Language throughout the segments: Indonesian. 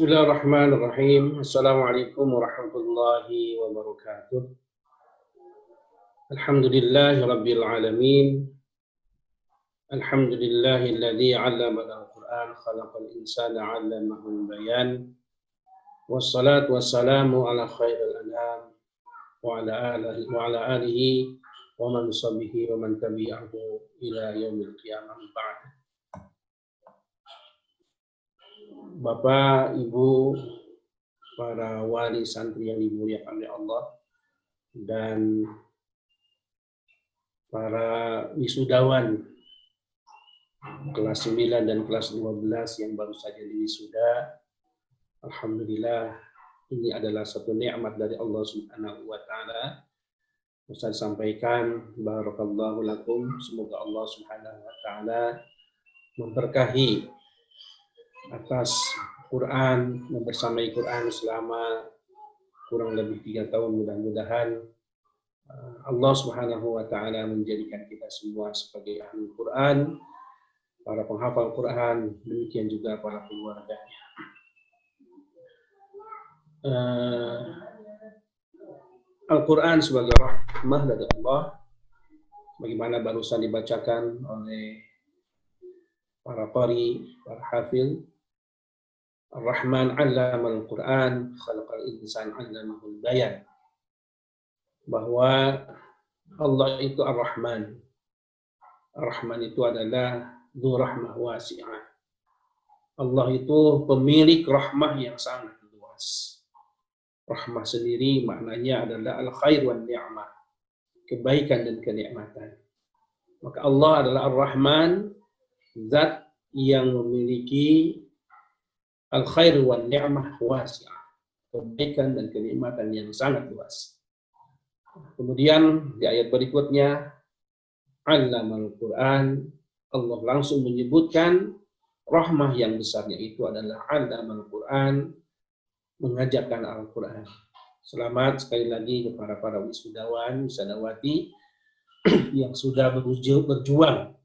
Bismillahirrahmanirrahim. Assalamualaikum warahmatullahi wabarakatuh. Alhamdulillahi rabbil alamin. Alhamdulillahilladzi 'allama al-Qur'an khalaqal insana 'allamahul bayan. Wassalatu wassalamu ala khairil anam wa ala alihi wa man sahbihi wa man tabi'ahu ila yaumil qiyamah. Ba'd. Bapak, Ibu, para wali santri yang dimuliakan oleh Allah, dan para wisudawan kelas 9 dan kelas 12 yang baru saja diwisuda. Alhamdulillah, ini adalah satu nikmat dari Allah Subhanahu wa taala. Ustaz sampaikan barakallahu lakum, semoga Allah Subhanahu wa taala memberkahi atas Quran, membersamai Quran selama kurang lebih 3 tahun. Mudah-mudahan Allah Subhanahu wa taala menjadikan kita semua sebagai ahli Quran, para penghafal Quran, demikian juga para keluarganya. Al-Quran sebagai rahmah dari Allah, bagaimana barusan dibacakan oleh para qari, para hafil. Ar-Rahman 'allamal Qur'an, khalaqal insan 'allamahul bayan. Bahwa Allah itu Ar-Rahman. Ar-Rahman itu adalah dzu rahmah wasi'ah. Allah itu pemilik rahmah yang sangat luas. Rahmah sendiri maknanya adalah al-khair wan ni'mah, kebaikan dan kenikmatan. Maka Allah adalah Ar-Rahman, zat yang memiliki al-khair wan ni'mah wasi'ah, kebaikan dan kenikmatan yang sangat luas. Kemudian di ayat berikutnya, 'allamal Qur'an, Allah langsung menyebutkan rahmah yang besarnya itu adalah 'allamal Qur'an, mengajarkan Al-Qur'an. Selamat sekali lagi kepada para wisudawan, wisudawati yang sudah berjuang,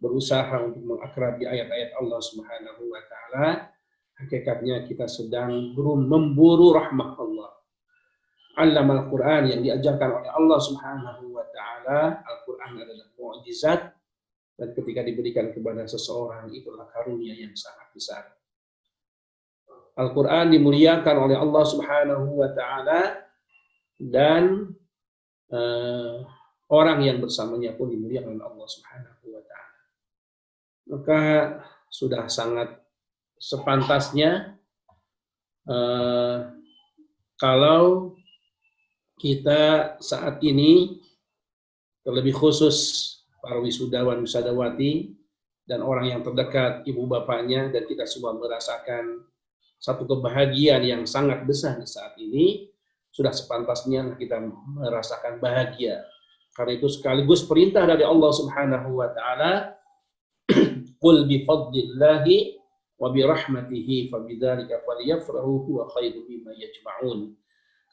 berusaha untuk mengakrabi ayat-ayat Allah Subhanahu wa taala. Hakikatnya kita sedang memburu rahmah Allah. Allamal Qur'an, yang diajarkan oleh Allah Subhanahu wa taala. Al-Qur'an adalah mukjizat, dan ketika diberikan kepada seseorang itulah karunia yang sangat besar. Al-Qur'an dimuliakan oleh Allah Subhanahu wa taala, dan orang yang bersamanya pun dimuliakan oleh Allah Subhanahu wa taala. Maka sudah sangat sepantasnya kalau kita saat ini, terlebih khusus para wisudawan wisudawati dan orang yang terdekat, ibu bapaknya, dan kita semua merasakan satu kebahagiaan yang sangat besar di saat ini, sudah sepantasnya kita merasakan bahagia. Karena itu sekaligus perintah dari Allah Subhanahu wa taala, qul bi fadlillahi wa bi rahmatihi fabidzalika falyafrahu huwa khairum mimma yajma'un.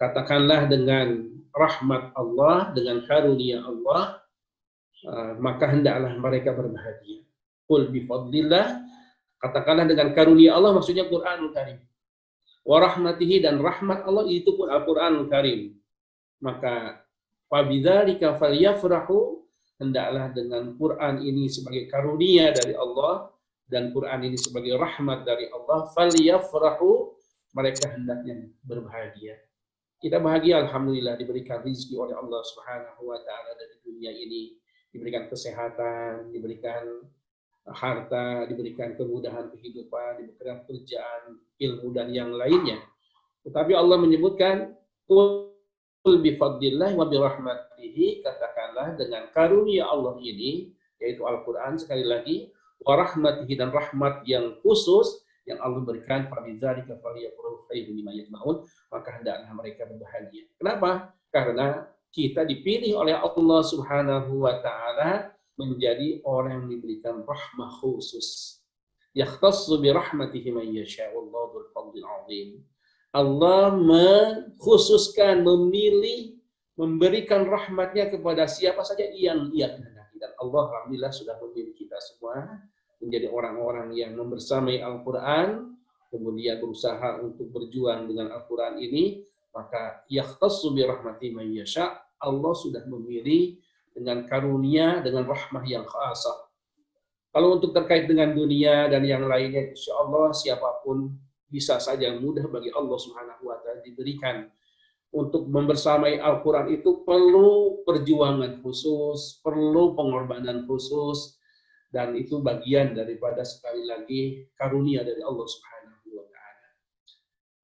Katakanlah dengan rahmat Allah, dengan karunia Allah, maka hendaklah mereka berbahagia. Qul bi fadlillah, katakanlah dengan karunia Allah, maksudnya Qur'anul Karim. Wa rahmatihi, dan rahmat Allah itu pun Al-Qur'anul Karim. Maka fabidzalika falyafrahu, hendaklah dengan Quran ini sebagai karunia dari Allah dan Quran ini sebagai rahmat dari Allah, falyafrahu, mereka hendaknya berbahagia. Kita bahagia, alhamdulillah, diberikan rezeki oleh Allah Subhanahu wa taala dari dunia ini, diberikan kesehatan, diberikan harta, diberikan kemudahan kehidupan, diberikan pekerjaan, ilmu, dan yang lainnya. Tetapi Allah menyebutkan qul bi fadlillah wa bi rahmatihi, katakanlah dengan karunia Allah ini, yaitu Al-Qur'an, sekali lagi, wa rahmatihi, dan rahmat yang khusus yang Allah berikan, fabidzalika falyafrahu khairum mimma yajma'un, maka hendaklah mereka berbahagia. Kenapa? Karena kita dipilih oleh Allah Subhanahu wa taala menjadi orang yang diberikan rahmah khusus. Yakhtassu bi rahmatihi man yasha, wallahu dzul fadlil 'azim. Allah mengkhususkan, memilih, memberikan rahmatnya kepada siapa saja yang Ia kehendaki. Dan Allah alhamdulillah sudah memilih kita semua menjadi orang-orang yang membersamai Al-Quran, kemudian berusaha untuk berjuang dengan Al-Quran ini, maka yakhtassu bi rahmati man yasha, Allah sudah memilih dengan karunia, dengan rahmah yang khasah. Kalau untuk terkait dengan dunia dan yang lainnya, insya Allah siapapun bisa saja mudah bagi Allah Subhanahu wa Ta'ala diberikan. Untuk membersamai Al-Quran itu perlu perjuangan khusus, perlu pengorbanan khusus, dan itu bagian daripada sekali lagi karunia dari Allah Subhanahu wa Ta'ala.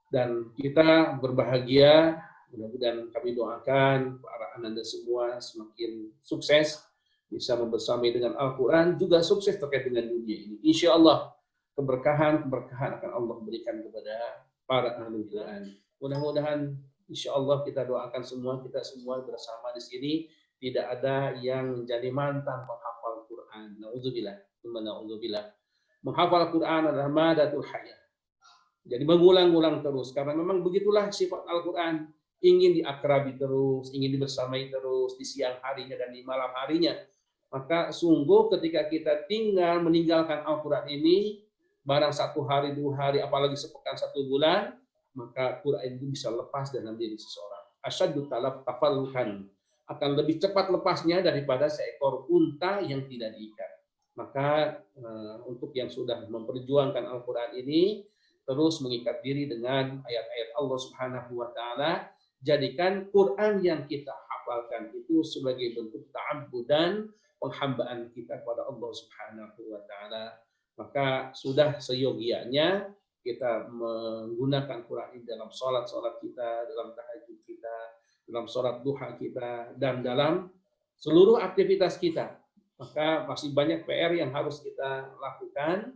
Dan kita berbahagia, mudah-mudahan kami doakan para ananda semua semakin sukses, bisa membersamai dengan Al-Quran, juga sukses terkait dengan dunia ini. Insya Allah keberkahan akan Allah berikan kepada para ahli Quran. Mudah-mudahan insya Allah kita doakan semua, kita semua bersama di sini tidak ada yang menjadi mantan penghafal Quran. Nauzubillah, na'udzubillah. Menghafal Quran adalah madatul hayah. Jadi mengulang-ulang terus, karena memang begitulah sifat Al-Quran, ingin diakrabi terus, ingin dibersamai terus di siang harinya dan di malam harinya. Maka sungguh ketika kita tinggal meninggalkan Al-Quran ini, barang 1 hari, 2 hari, apalagi sepekan 1 bulan, maka Quran itu bisa lepas dalam diri seseorang. Asyaddu talaf tafallukan, akan lebih cepat lepasnya daripada seekor unta yang tidak diikat. Maka untuk yang sudah memperjuangkan Al-Quran ini, terus mengikat diri dengan ayat-ayat Allah Subhanahu wa Ta'ala, jadikan Quran yang kita hafalkan itu sebagai bentuk ta'abbudan, penghambaan kita kepada Allah Subhanahu wa Ta'ala. Maka sudah seyogianya kita menggunakan Quran ini dalam sholat kita, dalam tahajud kita, dalam sholat duha kita, dan dalam seluruh aktivitas kita. Maka masih banyak PR yang harus kita lakukan.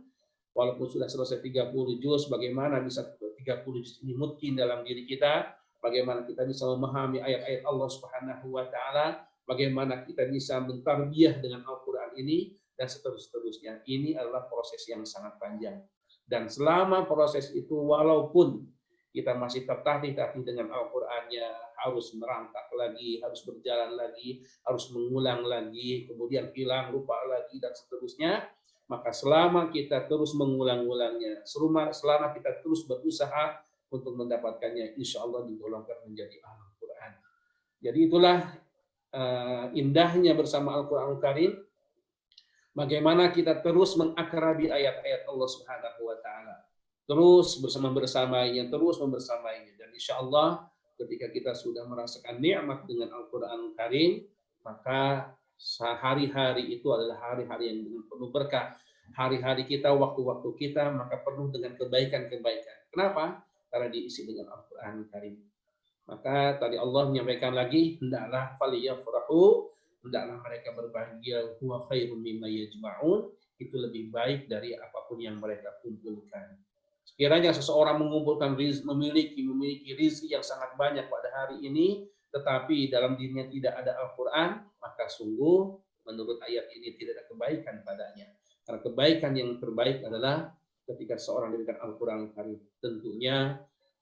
Walaupun sudah selesai 30 juz, bagaimana bisa 30 juz ini mungkin dalam diri kita, bagaimana kita bisa memahami ayat-ayat Allah Subhanahu wa Ta'ala, bagaimana kita bisa mentarbiyah dengan Al-Quran ini, dan seterusnya. Ini adalah proses yang sangat panjang. Dan selama proses itu, walaupun kita masih tertatih-tatih dengan Al-Qurannya, harus merangkak lagi, harus berjalan lagi, harus mengulang lagi, kemudian hilang, lupa lagi, dan seterusnya, maka selama kita terus mengulang-ulangnya, selama kita terus berusaha untuk mendapatkannya, insya Allah digolongkan menjadi Al-Quran. Jadi itulah indahnya bersama Al-Quran Karim, bagaimana kita terus mengakrabi ayat-ayat Allah Subhanahu wa Ta'ala, terus bersamanya, terus membersamainya, dan insya Allah ketika kita sudah merasakan nikmat dengan Al-Quran Karim, maka hari-hari itu adalah hari-hari yang penuh berkah. Hari-hari kita, waktu-waktu kita, maka penuh dengan kebaikan-kebaikan. Kenapa? Karena diisi dengan Al-Quran Karim. Maka tadi Allah menyampaikan lagi, hendaklah faliyafrahu, hendaklah mereka berbahagia, huwa khairum mimma yajma'un, itu lebih baik dari apapun yang mereka kumpulkan. Sekiranya seseorang mengumpulkan memiliki rizki yang sangat banyak pada hari ini, tetapi dalam dirinya tidak ada Al-Quran, maka sungguh menurut ayat ini tidak ada kebaikan padanya. Karena kebaikan yang terbaik adalah ketika seorang diberikan Al-Quran Karim. Tentunya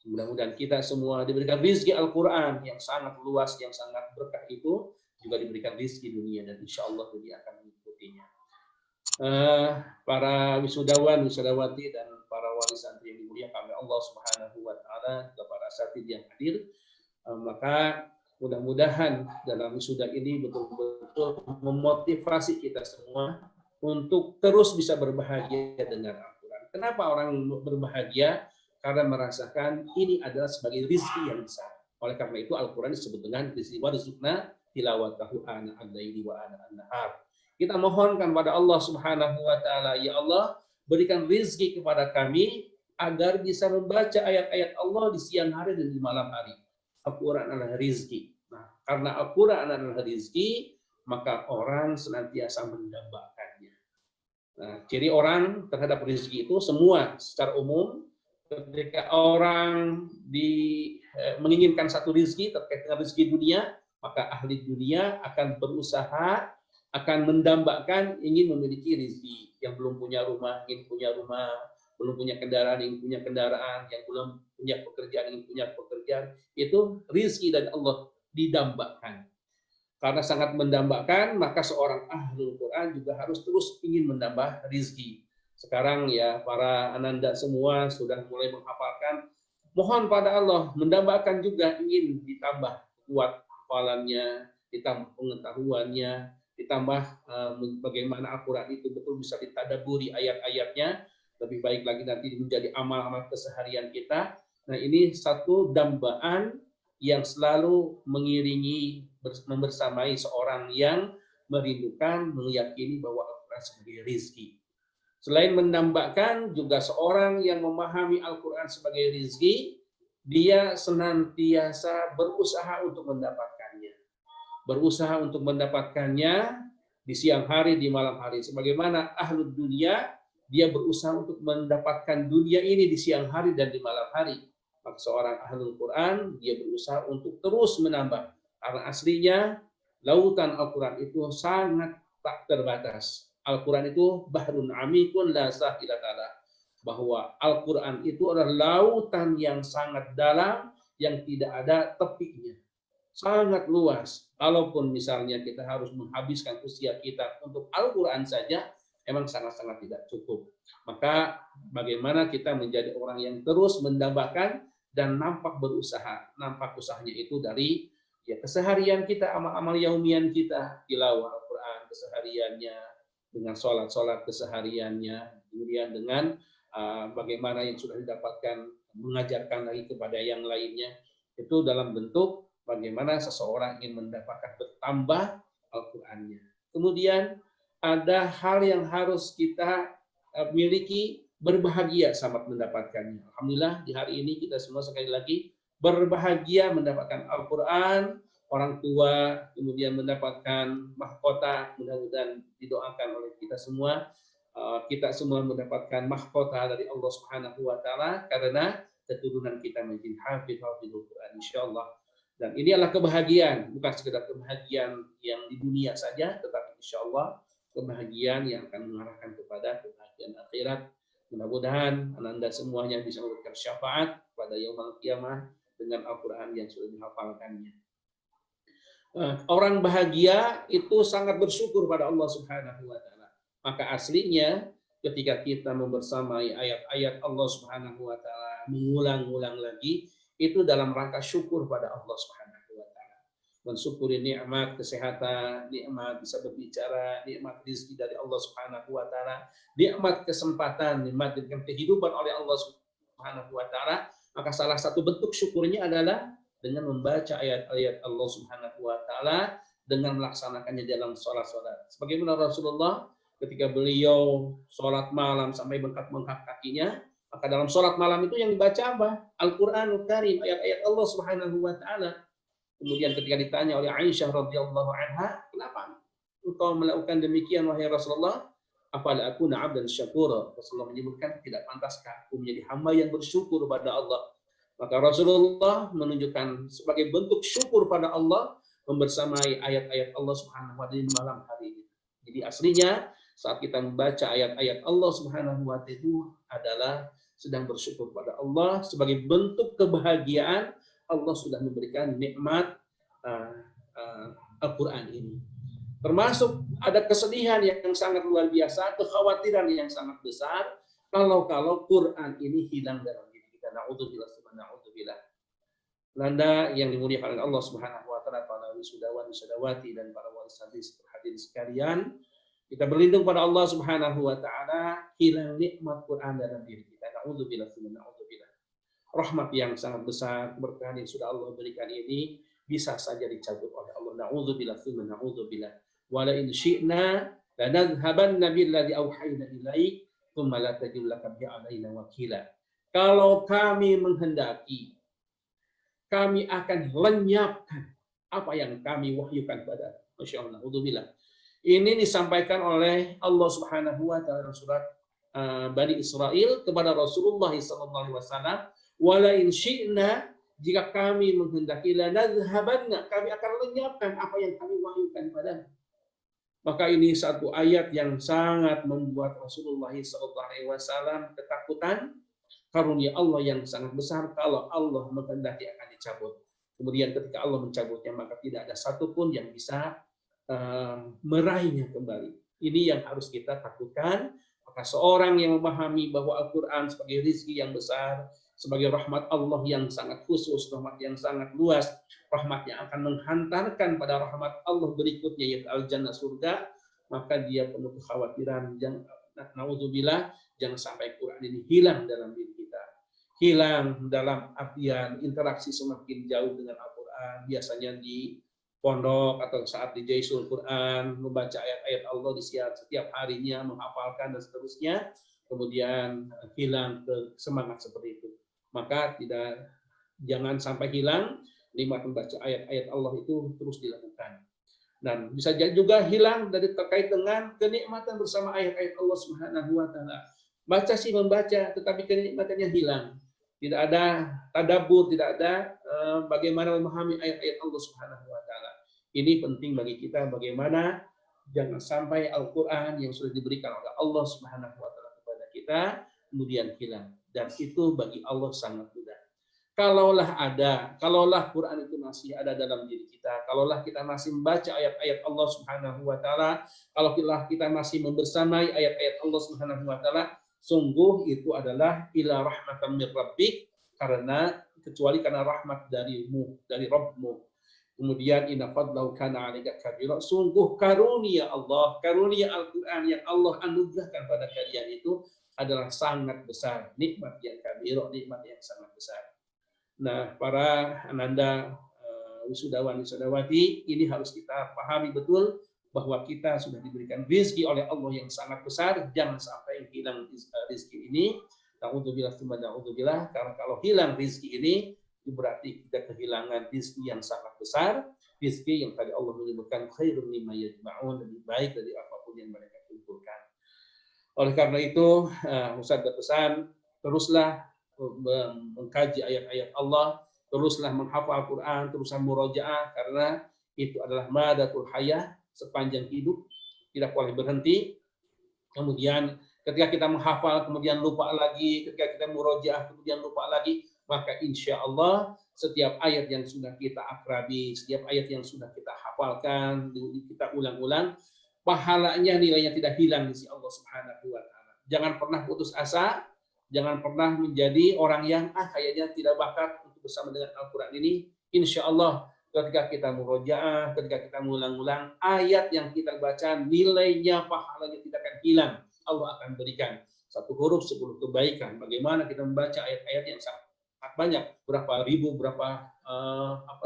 mudah-mudahan kita semua diberikan rizki Al-Quran yang sangat luas, yang sangat berkah itu, juga diberikan rizki dunia, dan insya Allah dia akan mengikutinya. Para wisudawan, wisudawati, dan para wali santri yang dimuliakan oleh Allah Subhanahu wa Ta'ala, juga para asatidz yang hadir, maka mudah-mudahan dalam wisuda ini betul-betul memotivasi kita semua untuk terus bisa berbahagia dengan Al-Quran. Kenapa orang berbahagia? Karena merasakan ini adalah sebagai rizki yang besar. Oleh karena itu Al-Quran disebut dengan rizki warzuqna tilawatahu ana al-laili wa ana an-nahar. Kita mohonkan pada Allah Subhanahu wa Ta'ala, ya Allah, berikan rizki kepada kami agar bisa membaca ayat-ayat Allah di siang hari dan di malam hari. Al-Quran adalah rizki. Nah, karena Al-Quran adalah rizki, maka orang senantiasa mendambakannya. Nah, ciri orang terhadap rizki itu semua secara umum, ketika orang menginginkan satu rizki terkait dengan rizki dunia, maka ahli dunia akan berusaha, akan mendambakan ingin memiliki rizki. Yang belum punya rumah, ingin punya rumah, belum punya kendaraan, ingin punya kendaraan, yang belum punya pekerjaan, ingin punya pekerjaan. Itu rizki dari Allah didambakan. Karena sangat mendambakan, maka seorang ahlul Quran juga harus terus ingin menambah rizki. Sekarang ya para ananda semua sudah mulai menghafalkan. Mohon pada Allah mendambakan juga ingin ditambah kuat hafalannya, ditambah pengetahuannya, ditambah bagaimana Al-Quran itu betul bisa ditadaburi ayat-ayatnya, lebih baik lagi nanti menjadi amal-amal keseharian kita. Nah ini satu dambaan yang selalu mengiringi, membersamai seorang yang merindukan, meyakini bahwa Al-Quran sebagai rizki. Selain mendambakan, juga seorang yang memahami Al-Quran sebagai rizki, dia senantiasa berusaha untuk mendapatkannya. Berusaha untuk mendapatkannya di siang hari, di malam hari. Sebagaimana ahlul dunia, dia berusaha untuk mendapatkan dunia ini di siang hari dan di malam hari. Maka seorang ahlul Quran, dia berusaha untuk terus menambah. Karena aslinya, lautan Al-Quran itu sangat tak terbatas. Al-Quran itu bahrun amikun la sahila ta'ala. Bahwa Al-Quran itu adalah lautan yang sangat dalam, yang tidak ada tepinya. Sangat luas. Kalaupun misalnya kita harus menghabiskan usia kita untuk Al-Quran saja, emang sangat-sangat tidak cukup. Maka bagaimana kita menjadi orang yang terus mendambakan dan nampak berusaha. Nampak usahanya itu dari ya keseharian kita, amal-amal yaumian kita, tilawah Al-Quran kesehariannya, dengan sholat-sholat kesehariannya, kemudian dengan bagaimana yang sudah didapatkan, mengajarkan lagi kepada yang lainnya, itu dalam bentuk bagaimana seseorang ingin mendapatkan bertambah Al-Qurannya. Kemudian ada hal yang harus kita miliki, berbahagia saat mendapatkannya. Alhamdulillah di hari ini kita semua sekali lagi berbahagia mendapatkan Al-Quran, orang tua kemudian mendapatkan mahkota, mudah-mudahan didoakan oleh kita semua. Kita semua mendapatkan mahkota dari Allah Subhanahu wa taala karena keturunan kita menjadi hafizul Quran insyaallah. Dan ini adalah kebahagiaan, bukan sekedar kebahagiaan yang di dunia saja, tetapi insyaallah kebahagiaan yang akan mengarahkan kepada kebahagiaan akhirat. Mudah-mudahan Anda semuanya bisa memberikan syafaat pada yaumul qiyamah dengan Al-Quran yang sudah dihafalkannya. Orang bahagia itu sangat bersyukur pada Allah Subhanahu wa taala. Maka aslinya ketika kita membersamai ayat-ayat Allah Subhanahu wa taala, mengulang-ulang lagi, itu dalam rangka syukur pada Allah Subhanahu wa taala. Mensyukuri nikmat kesehatan, nikmat bisa berbicara, nikmat rezeki dari Allah Subhanahu wa taala, nikmat kesempatan, nikmat dengan kehidupan oleh Allah Subhanahu wa taala. Maka salah satu bentuk syukurnya adalah dengan membaca ayat-ayat Allah Subhanahu wa taala, dengan melaksanakannya dalam sholat-sholat. Sebagaimana Rasulullah ketika beliau sholat malam sampai bengkak-bengkak kakinya, maka dalam sholat malam itu yang dibaca apa? Al-Qur'anul Karim, ayat-ayat Allah Subhanahu wa taala. Kemudian ketika ditanya oleh Aisyah radhiyallahu anha, "Kenapa engkau melakukan demikian wahai Rasulullah?" Afala akuna 'abdan syakura. Rasulullah menyebutkan, tidak pantaskah aku menjadi hamba yang bersyukur pada Allah? Maka Rasulullah menunjukkan sebagai bentuk syukur pada Allah membersamai ayat-ayat Allah Subhanahu wa taala di malam hari ini. Jadi aslinya saat kita membaca ayat-ayat Allah Subhanahu wa taala itu adalah sedang bersyukur pada Allah sebagai bentuk kebahagiaan Allah sudah memberikan nikmat Al-Quran ini. Termasuk ada kesedihan yang sangat luar biasa, kekhawatiran yang sangat besar kalau Quran ini hilang dalam diri kita. Na'udzubillah, na'udzubillah. Anda yang dimuliakan Allah Subhanahu wa taala, para wisudawan, wisudawati dan para waris hadis hadirin sekalian, kita berlindung pada Allah Subhanahu wa taala hilang nikmat Quran dalam diri kita. Na'udzubillah, na'udzubillah. Rahmat yang sangat besar, keberkahan yang sudah Allah berikan ini bisa saja dicabut oleh Allah. Na'udzubillah, na'udzubillah. Wala in syi'na lanadhhabanna billadzi auhayna ilaik tsumma la tajidu laka bi'alaina wakila. Kalau kami menghendaki, kami akan lenyapkan apa yang kami wahyukan pada. Masya Allah. Na'udzubillah. Ini disampaikan oleh Allah Subhanahu wa taala dalam surat Bani Israil kepada Rasulullah sallallahu alaihi wasallam, wala in syi'na, jika kami menghendaki, lanadhhabanna, kami akan lenyapkan apa yang kami wahyukan padamu. Maka ini satu ayat yang sangat membuat Rasulullah SAW ketakutan, karunia Allah yang sangat besar kalau Allah menghendaki akan dicabut. Kemudian ketika Allah mencabutnya, maka tidak ada satupun yang bisa meraihnya kembali. Ini yang harus kita takutkan. Maka seorang yang memahami bahwa Al-Quran sebagai rizki yang besar, sebagai rahmat Allah yang sangat khusus, rahmat yang sangat luas, rahmat yang akan menghantarkan pada rahmat Allah berikutnya, yaitu al-jannah, surga, maka dia penuh kekhawatiran, naudzubillah, jangan sampai Quran ini hilang dalam diri kita. Hilang dalam artian interaksi semakin jauh dengan Al-Quran, biasanya di pondok atau saat di Jaisul Quran, membaca ayat-ayat Allah di setiap harinya, menghafalkan dan seterusnya, kemudian hilang ke semangat seperti itu. Maka jangan sampai hilang nikmat membaca ayat-ayat Allah itu, terus dilakukan. Dan bisa juga hilang dari terkait dengan kenikmatan bersama ayat-ayat Allah Subhanahu wa taala. Baca sih membaca, tetapi kenikmatannya hilang. Tidak ada tadabbur, tidak ada bagaimana memahami ayat-ayat Allah Subhanahu wa taala. Ini penting bagi kita, bagaimana jangan sampai Al-Qur'an yang sudah diberikan oleh Allah Subhanahu wa taala kepada kita kemudian hilang. Dan itu bagi Allah sangat mudah. Kalaulah Quran itu masih ada dalam diri kita, kalaulah kita masih membaca ayat-ayat Allah Subhanahu wa taala, kalaulah kita masih membersamai ayat-ayat Allah Subhanahu wa taala, sungguh itu adalah ila rahmatan mir rabbik, kecuali karena rahmat darimu, dari Rabbmu. Kemudian inna fadlahu kana 'alaika kabira, sungguh karunia Allah, karunia Al-Qur'an yang Allah anugerahkan pada kalian itu adalah sangat besar, nikmat yang kabira, nikmat yang sangat besar. Nah, para ananda wisudawan wisudawati, ini harus kita pahami betul bahwa kita sudah diberikan rezeki oleh Allah yang sangat besar, jangan sampai hilang rezeki ini. Na'udzubillah tsumma na'udzubillah, karena kalau hilang rezeki ini itu berarti kita kehilangan rezeki yang sangat besar, rezeki yang tadi Allah menyebutkan khairun mimma yajma'un, lebih baik dari apapun yang mereka kumpulkan. Oleh karena itu, Ustaz berpesan, teruslah mengkaji ayat-ayat Allah, teruslah menghafal Al-Quran, teruslah murojaah, karena itu adalah madatul hayah, sepanjang hidup, tidak boleh berhenti. Kemudian ketika kita menghafal, kemudian lupa lagi, ketika kita murojaah, kemudian lupa lagi, maka insya Allah setiap ayat yang sudah kita akrabi, setiap ayat yang sudah kita hafalkan, kita ulang-ulang, pahalanya, nilainya tidak hilang di sisi Allah Subhanahu wa taala. Jangan pernah putus asa, jangan pernah menjadi orang yang kayaknya tidak bakat untuk bersama dengan Al-Qur'an ini. Insya Allah ketika kita murojaah, ketika kita mengulang-ulang ayat yang kita baca, nilainya, pahalanya tidak akan hilang. Allah akan berikan satu huruf 10 kebaikan. Bagaimana kita membaca ayat-ayat yang sangat banyak, berapa ribu, berapa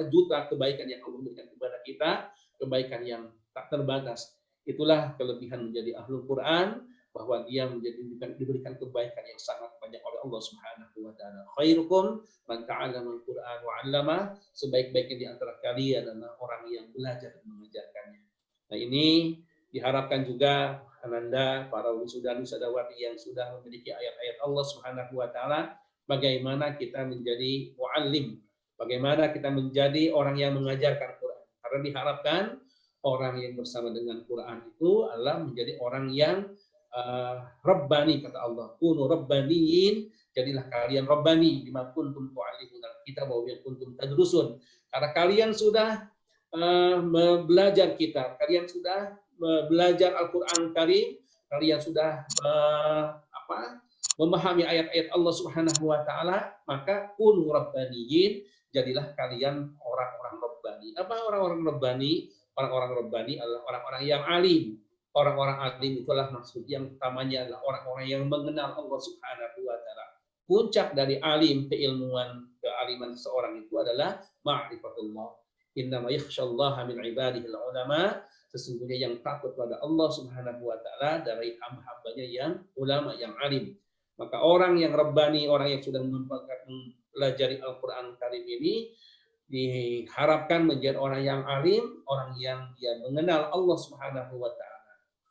juta kebaikan yang Allah berikan kepada kita, kebaikan yang tak terbatas. Itulah kelebihan menjadi ahlul Quran, bahwa dia diberikan kebaikan yang sangat banyak oleh Allah Subhanahu wa taala. Khairukum man ta'allama al-Qur'an wa 'allama, sebaik-baiknya di antara kalian adalah orang yang belajar dan mengajarkannya. Nah, ini diharapkan juga ananda para wisudawan wisudawati yang sudah memiliki ayat-ayat Allah Subhanahu wa taala, bagaimana kita menjadi muallim, bagaimana kita menjadi orang yang mengajarkan Quran. Karena diharapkan orang yang bersama dengan Quran itu adalah menjadi orang yang Rabbani, kata Allah. Kunu Rabbaniyin, jadilah kalian Rabbani bima kuntum tu'allimuna kitab wa kuntum tadrusun. Karena kalian sudah belajar kitab, kalian sudah belajar Al-Quran Karim, kalian sudah memahami ayat-ayat Allah Subhanahu wa taala, maka kunu Rabbaniyin, jadilah kalian orang-orang Rabbani. Apa orang-orang Rabbani? Orang-orang Rabbani adalah orang-orang yang alim. Orang-orang alim itulah maksud yang utamanya adalah orang-orang yang mengenal Allah Subhanahu wa taala. Puncak dari alim, keilmuan, kealiman seseorang itu adalah ma'rifatullah. Innama yakhsyallaha min ibadihil ulama. Sesungguhnya yang takut pada Allah Subhanahu wa taala dari hamba-hambanya yang ulama, yang alim. Maka orang yang Rabbani, orang yang sudah mempelajari Al-Quran Karim ini, diharapkan menjadi orang yang alim, orang yang dia mengenal Allah Subhanahu wa taala.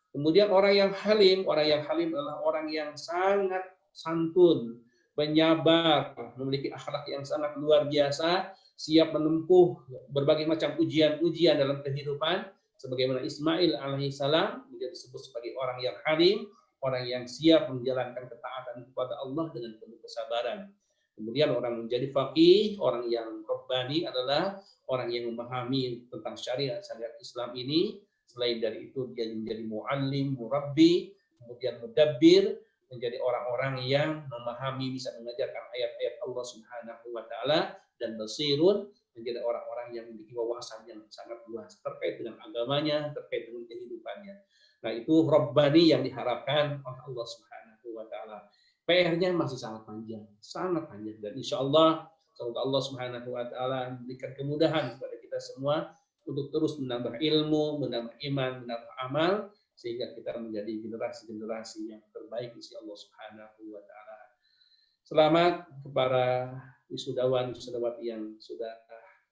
Kemudian orang yang halim adalah orang yang sangat santun, penyabar, memiliki akhlak yang sangat luar biasa, siap menempuh berbagai macam ujian-ujian dalam kehidupan, sebagaimana Ismail alaihissalam disebut sebagai orang yang halim, orang yang siap menjalankan ketaatan kepada Allah dengan penuh kesabaran. Kemudian orang menjadi faqih, orang yang Rabbani adalah orang yang memahami tentang syariat Islam ini. Selain dari itu dia menjadi muallim, murabbi, kemudian mudabbir, menjadi orang-orang yang memahami, bisa mengajarkan ayat-ayat Allah Subhanahu wa taala, dan basirun, menjadi orang-orang yang memiliki wawasan yang sangat luas terkait dengan agamanya, terkait dengan kehidupannya. Nah, itu Rabbani yang diharapkan oleh Allah Subhanahu wa taala. PR-nya masih sangat panjang, dan insya Allah semoga Allah Subhanahu wa taala memberikan kemudahan kepada kita semua untuk terus menambah ilmu, menambah iman, menambah amal, sehingga kita menjadi generasi-generasi yang terbaik di sisi Allah Subhanahu wa taala. Selamat kepada wisudawan wisudawati yang sudah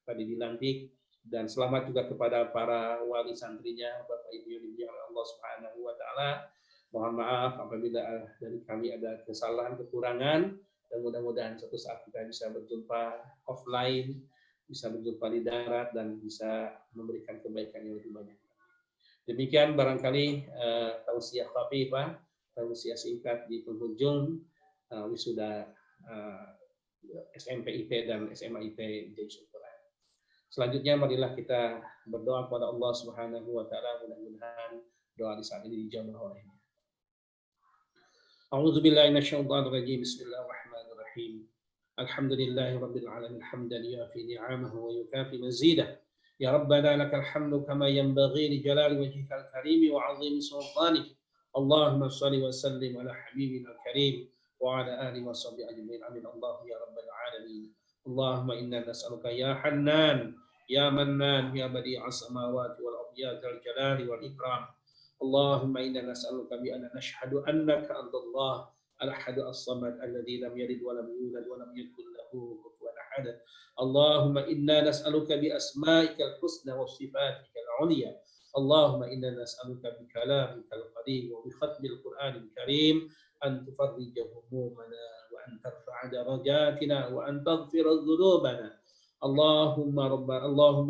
tadi dilantik, dan selamat juga kepada para wali santrinya, Bapak Ibu yang dimuliakan oleh Allah Subhanahu wa taala. Mohon maaf apabila dari kami ada kesalahan, kekurangan, dan mudah-mudahan suatu saat kita bisa berjumpa offline, bisa berjumpa di darat, dan bisa memberikan kebaikan yang lebih banyak. Demikian barangkali tausiah khafifah, tausiah singkat di penghujung wisuda SMP IP dan SMA IP Jai Syukuran. Selanjutnya marilah kita berdoa kepada Allah Subhanahu wa taala, mudah-mudahan doa di saat ini dijawab olehnya. A'udzubillahi minasyaitonir rajim. Bismillahirrahmanirrahim. Alhamdulillahirabbil alamin hamdan yuafi ni'amahu wa yukafi mazidah. Ya Rabbana lakal hamdu kama yanbaghi li jalali wajhikal karim wa 'azimi sultanik. Allahumma shalli wa sallim ala habibina karim wa ala alihi wa sahbihi ajma'in. Amin. Allah ya rabbal alamin. Allahumma inna nas'aluka ya Hannan ya Mannan ya badi'as samawati wal ardi ya dzal jalali wal ikram. Allahumma inna nas'aluka bi anna nashhadu annaka antallah al-ahad as-samad alladzi lam yalid wa lam yulad wa lam yakul lahu kufuwan ahad. Allahumma inna nas'aluka bi asma'ikal husna wa sifatikal 'ulya. Allahumma inna nas'aluka bi kalamikal qadim wa bi khatmil Qur'anil karim an tufarrija humumana wa an tarfa'a darajatina wa an taghfira dhunubana. Allahumma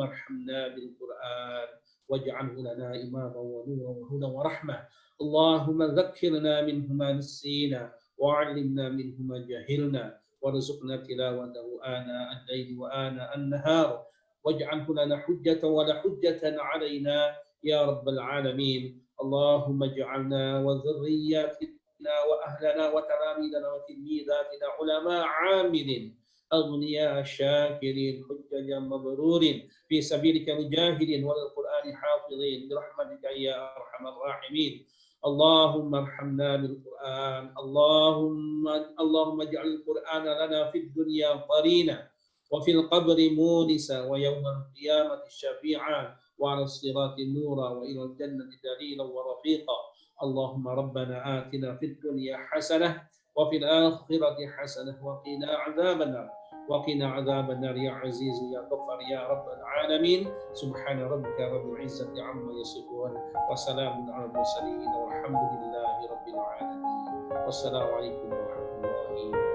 arhamna bil Qur'an waj'alhu lana imaman wa nuran wa hudan wa rahmah. Allahumma dhakkirna minhu ma nassina wa 'allimna minhu ma jahilna warzuqna tilawatahu ana al-laili wa ana an-nahar waj'alhu lana hujjatan wa la hujjatan 'alaina ya rabbal alamin. Allahumma ij'alna wa dhurriyyatina wa ahlana wa talamidana wa tilmidatina ulama 'amilin aghniya syakirin hujjajan mabrurin fi sabilika mujahidin wal qur'ani hafizin bi rahmatika ya arhamar rahimin. Allahumma arhamna bil Qur'an. Allahumma ij'al al-Qur'ana lana fid dunya qarina wa fil qabri munisa wa yawmal qiyamati syafi'a wa 'ala sirati nura wa ila al-jannati dalila wa rafiqa. Allahumma rabbana atina fid dunya hasanah wa fil akhirati hasanah wa qina 'adzaban nar. وقنا عذاب النار يا عزيز يا غفار يا رب العالمين. سبحان ربك رب العزة عما يصفون وسلام على المرسلين والحمد لله رب العالمين. والسلام عليكم ورحمة الله